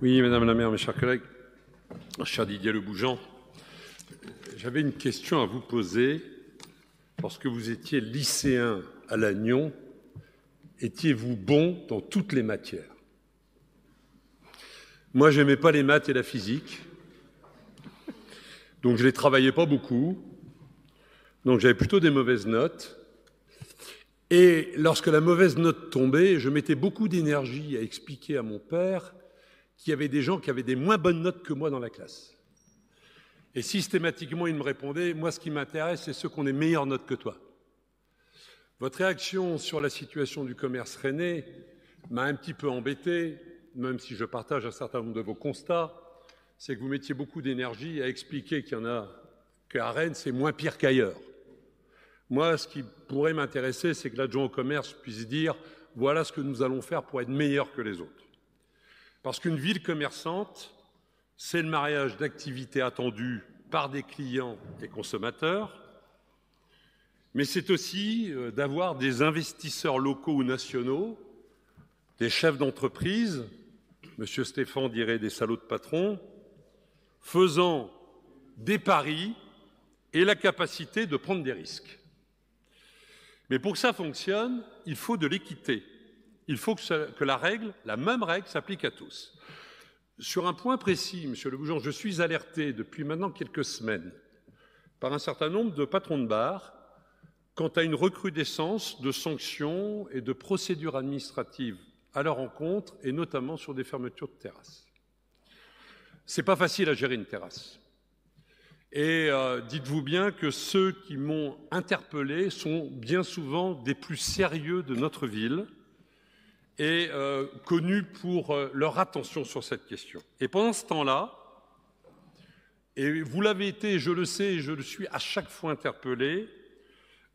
Oui, Madame la maire, mes chers collègues, cher Didier Le Bougeant, j'avais une question à vous poser. Lorsque vous étiez lycéen à Lannion, étiez-vous bon dans toutes les matières? Moi, je n'aimais pas les maths et la physique, donc je ne les travaillais pas beaucoup, donc j'avais plutôt des mauvaises notes. Et lorsque la mauvaise note tombait, je mettais beaucoup d'énergie à expliquer à mon père qu'il y avait des gens qui avaient des moins bonnes notes que moi dans la classe. Et systématiquement, il me répondait « Moi, ce qui m'intéresse, c'est ceux qui ont des meilleures notes que toi. » Votre réaction sur la situation du commerce rennais m'a un petit peu embêté, même si je partage un certain nombre de vos constats, c'est que vous mettiez beaucoup d'énergie à expliquer qu'il y en a qu'à Rennes, c'est moins pire qu'ailleurs. Moi, ce qui pourrait m'intéresser, c'est que l'adjoint au commerce puisse dire « Voilà ce que nous allons faire pour être meilleurs que les autres. » Parce qu'une ville commerçante, c'est le mariage d'activités attendues par des clients et consommateurs, mais c'est aussi d'avoir des investisseurs locaux ou nationaux, des chefs d'entreprise, M. Stéphane dirait des salauds de patrons, faisant des paris et la capacité de prendre des risques. Mais pour que ça fonctionne, il faut de l'équité. Il faut que la même règle s'applique à tous. Sur un point précis, Monsieur Le Bougeant, je suis alerté depuis maintenant quelques semaines par un certain nombre de patrons de bar quant à une recrudescence de sanctions et de procédures administratives à leur encontre, et notamment sur des fermetures de terrasses. C'est pas facile à gérer une terrasse. Et dites-vous bien que ceux qui m'ont interpellé sont bien souvent des plus sérieux de notre ville et connus pour leur attention sur cette question. Et pendant ce temps-là, et vous l'avez été, je le sais, et je le suis à chaque fois interpellé,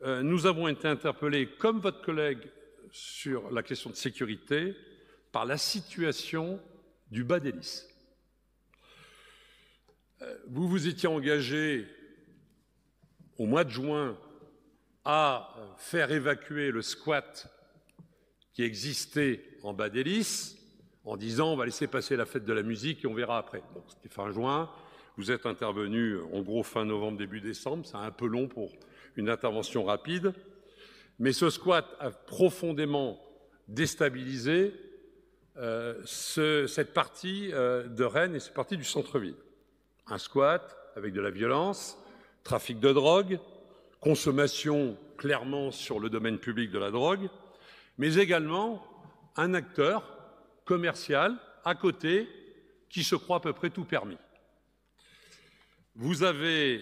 nous avons été interpellés, comme votre collègue, sur la question de sécurité, par la situation du bas des Lys. Vous vous étiez engagé au mois de juin à faire évacuer le squat qui existait en bas des Lys, en disant on va laisser passer la fête de la musique et on verra après. Bon, c'était fin juin, vous êtes intervenu en gros fin novembre, début décembre, c'est un peu long pour une intervention rapide, mais ce squat a profondément déstabilisé cette partie de Rennes et cette partie du centre-ville. Un squat avec de la violence, trafic de drogue, consommation clairement sur le domaine public de la drogue, mais également un acteur commercial à côté qui se croit à peu près tout permis. Vous avez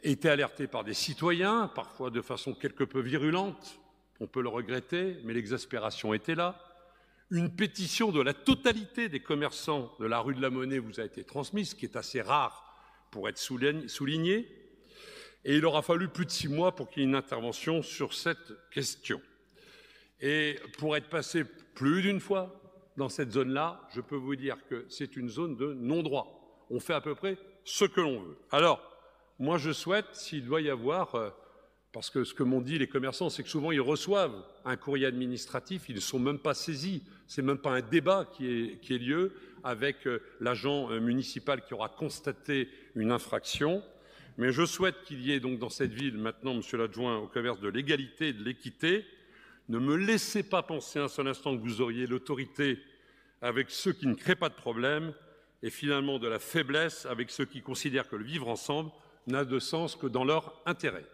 été alerté par des citoyens, parfois de façon quelque peu virulente, on peut le regretter, mais l'exaspération était là. Une pétition de la totalité des commerçants de la rue de la Monnaie vous a été transmise, ce qui est assez rare pour être souligné, et il aura fallu plus de 6 mois pour qu'il y ait une intervention sur cette question. Et pour être passé plus d'une fois dans cette zone-là, je peux vous dire que c'est une zone de non-droit. On fait à peu près ce que l'on veut. Alors, moi je souhaite, s'il doit y avoir, parce que ce que m'ont dit les commerçants, c'est que souvent ils reçoivent un courrier administratif, ils ne sont même pas saisis, c'est même pas un débat qui ait lieu avec l'agent municipal qui aura constaté une infraction. Mais je souhaite qu'il y ait donc dans cette ville, maintenant, monsieur l'adjoint au commerce, de l'égalité et de l'équité. Ne me laissez pas penser un seul instant que vous auriez l'autorité avec ceux qui ne créent pas de problème et finalement de la faiblesse avec ceux qui considèrent que le vivre ensemble n'a de sens que dans leur intérêt.